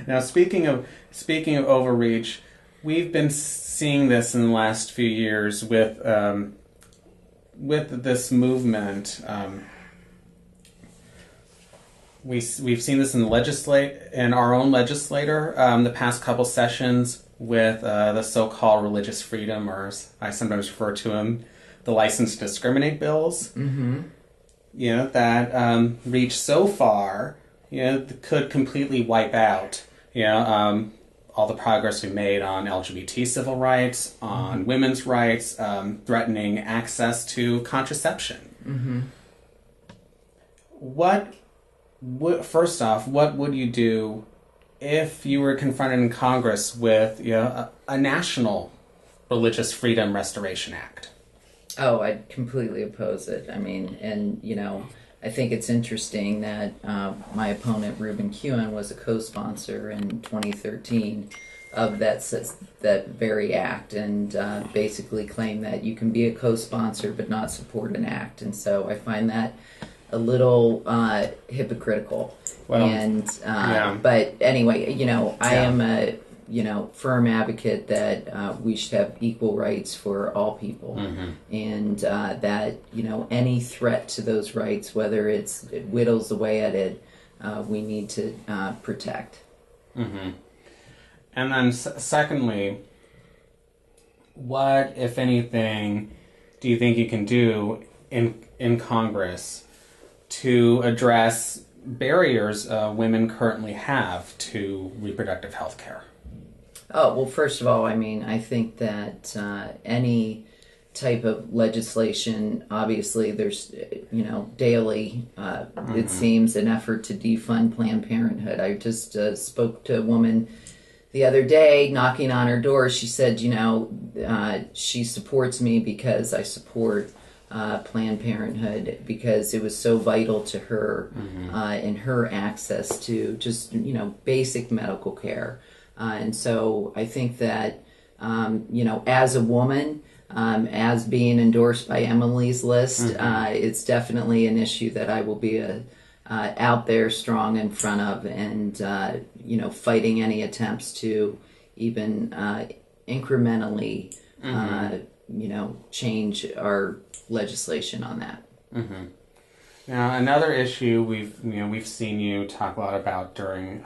Now, speaking of overreach, we've been seeing this in the last few years with this movement. We've seen this in our own legislator the past couple sessions with the so-called religious freedom, or as I sometimes refer to them, the license to discriminate bills. Mm-hmm. That reach so far, could completely wipe out, all the progress we made on LGBT civil rights, on women's rights, threatening access to contraception. Mm-hmm. First off, what would you do if you were confronted in Congress with a national religious freedom restoration act? Oh, I'd completely oppose it. I mean, and I think it's interesting that my opponent Ruben Kuhn was a co-sponsor in 2013 of that very act, and basically claimed that you can be a co-sponsor but not support an act, and so I find that a little hypocritical. Well, but anyway, I am a firm advocate that we should have equal rights for all people, and that any threat to those rights, whether it whittles away at it, we need to protect. Mm-hmm. And then, secondly, what, if anything, do you think you can do in Congress to address barriers women currently have to reproductive health care? Oh, well, first of all, I mean, I think that any type of legislation, obviously there's, daily, it seems, an effort to defund Planned Parenthood. I just spoke to a woman the other day, knocking on her door. She said, she supports me because I support Planned Parenthood, because it was so vital to her in her access to just, basic medical care. And so I think that, as a woman, as being endorsed by Emily's List, it's definitely an issue that I will be out there strong in front of, and, fighting any attempts to even incrementally, change our legislation on that. Mm-hmm. Now, another issue we've seen you talk a lot about during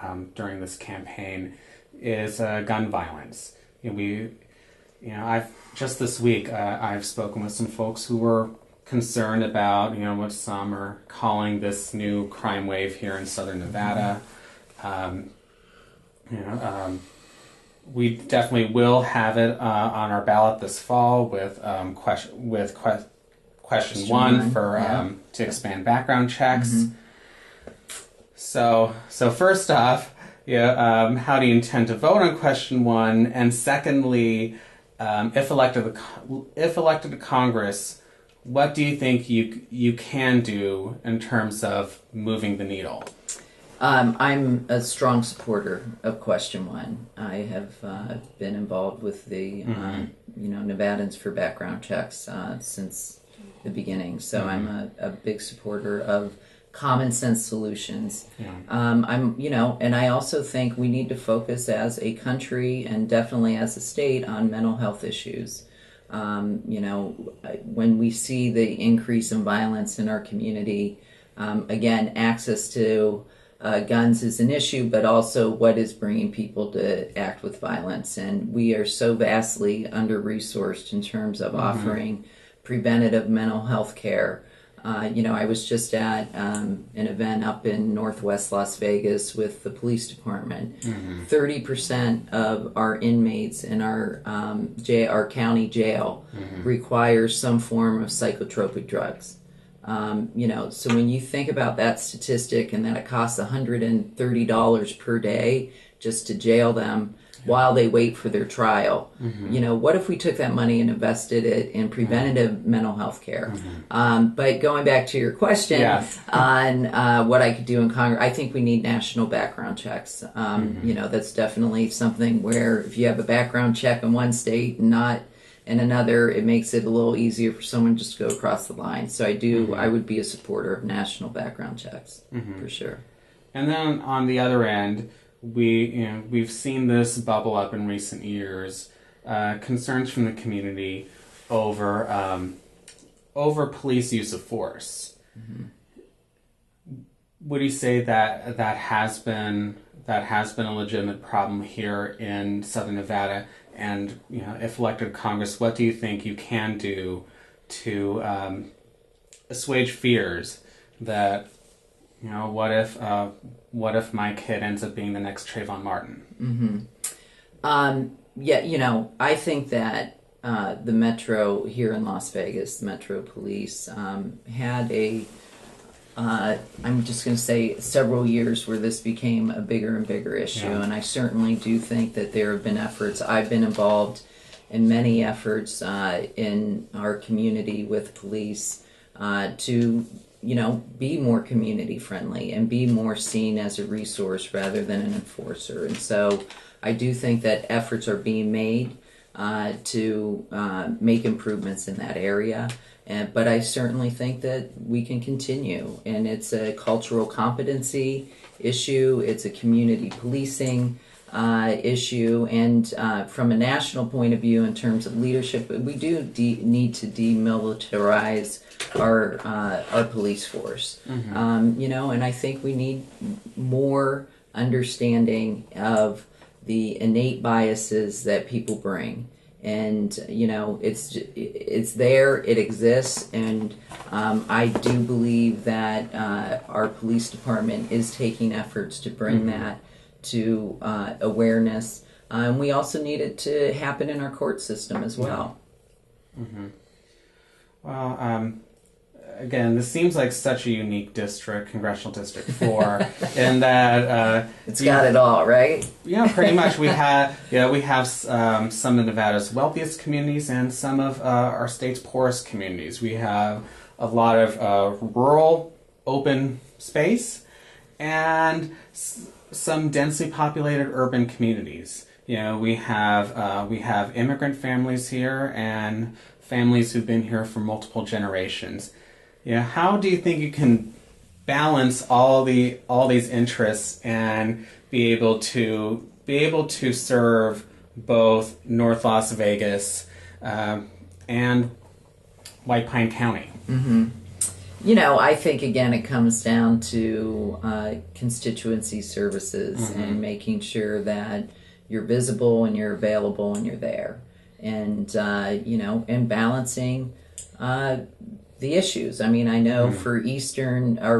this campaign is gun violence. I've just this week I've spoken with some folks who were concerned about what some are calling this new crime wave here in Southern Nevada. We definitely will have it on our ballot this fall with question one for to expand background checks. So first off, how do you intend to vote on question one? And secondly, if elected to Congress, what do you think you can do in terms of moving the needle? I'm a strong supporter of question one. I have been involved with the Nevadans for background checks since the beginning, so I'm a big supporter of common sense solutions. And I also think we need to focus as a country and definitely as a state on mental health issues. When we see the increase in violence in our community, again, access to guns is an issue, but also what is bringing people to act with violence. And we are so vastly under-resourced in terms of offering preventative mental health care. I was just at an event up in Northwest Las Vegas with the police department. 30% of our inmates in our county jail require some form of psychotropic drugs. So when you think about that statistic, and that it costs $130 per day just to jail them while they wait for their trial, what if we took that money and invested it in preventative mental health care? But going back to your question on what I could do in Congress, I think we need national background checks. That's definitely something where if you have a background check in one state and not in another, it makes it a little easier for someone just to go across the line. So I would be a supporter of national background checks, for sure. And then on the other end, we've seen this bubble up in recent years. Concerns from the community over police use of force. Mm-hmm. Would you say that has been a legitimate problem here in Southern Nevada? And if elected to Congress, what do you think you can do to assuage fears that what if my kid ends up being the next Trayvon Martin? Mm-hmm. I think that the Metro here in Las Vegas, the Metro Police, had I'm just going to say several years where this became a bigger and bigger issue. Yeah. And I certainly do think that there have been efforts. I've been involved in many efforts in our community with police to, be more community friendly and be more seen as a resource rather than an enforcer. And so I do think that efforts are being made to make improvements in that area. But I certainly think that we can continue. And it's a cultural competency issue. It's a community policing issue. And from a national point of view, in terms of leadership, we do need to demilitarize our police force. Mm-hmm. And I think we need more understanding of the innate biases that people bring. And it's there, it exists, and I do believe that our police department is taking efforts to bring mm-hmm. that to awareness. We also need it to happen in our court system as well. Mm-hmm. Well, again, this seems like such a unique district, Congressional District 4, in that it's got it all, right? Yeah, pretty much. We have some of Nevada's wealthiest communities and some of our state's poorest communities. We have a lot of rural open space and some densely populated urban communities. We have immigrant families here and families who've been here for multiple generations. How do you think you can balance all these interests and be able to serve both North Las Vegas and White Pine County? Mm-hmm. I think again it comes down to constituency services mm-hmm. and making sure that you're visible and you're available and you're there, and and balancing the issues. I mean, I know mm-hmm. for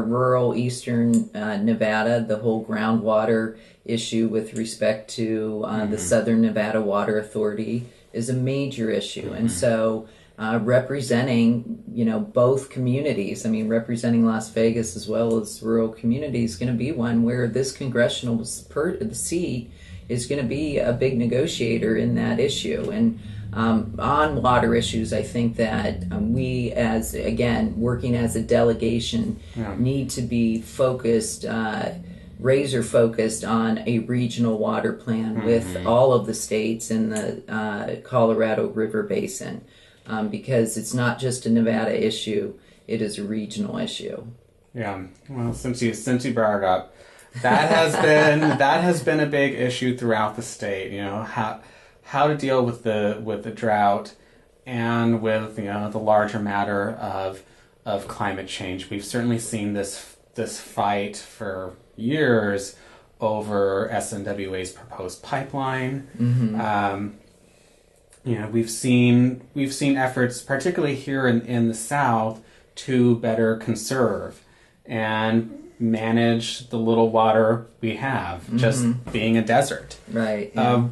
rural eastern Nevada, the whole groundwater issue with respect to mm-hmm. the Southern Nevada Water Authority is a major issue. Mm-hmm. And so representing, both communities, representing Las Vegas as well as rural communities is going to be one where this congressional seat is going to be a big negotiator in that issue. And on water issues, I think that we, working as a delegation, need to be focused, razor focused on a regional water plan mm-hmm. with all of the states in the Colorado River Basin, because it's not just a Nevada issue; it is a regional issue. Yeah. Well, since you brought it up, that has been a big issue throughout the state. How to deal with the drought and with the larger matter of climate change. We've certainly seen this fight for years over SNWA's proposed pipeline. Mm-hmm. We've seen efforts, particularly here in the South, to better conserve and manage the little water we have, mm-hmm. just being a desert. Right. Yeah.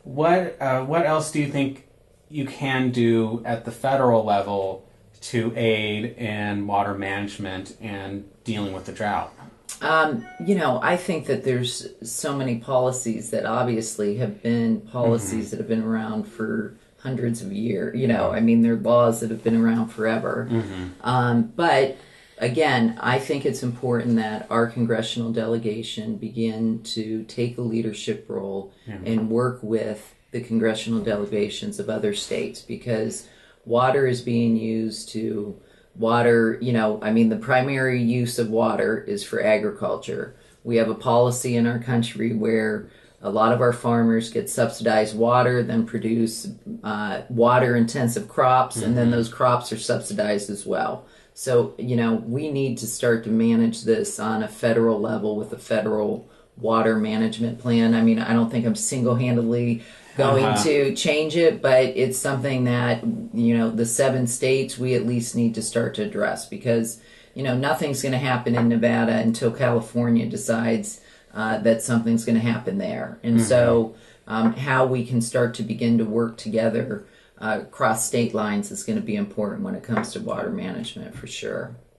What else do you think you can do at the federal level to aid in water management and dealing with the drought? I think that there's so many policies that obviously have been policies mm-hmm. that have been around for hundreds of years. They're laws that have been around forever. Mm-hmm. But again, I think it's important that our congressional delegation begin to take a leadership role and work with the congressional delegations of other states, because water is being used to the primary use of water is for agriculture. We have a policy in our country where a lot of our farmers get subsidized water, then produce water intensive crops, and then those crops are subsidized as well. So, we need to start to manage this on a federal level with a federal water management plan. I mean, I don't think I'm single handedly going to change it, but it's something that, the 7 states, we at least need to start to address because, nothing's going to happen in Nevada until California decides that something's going to happen there. And so how we can start to begin to work together across state lines is going to be important when it comes to water management for sure.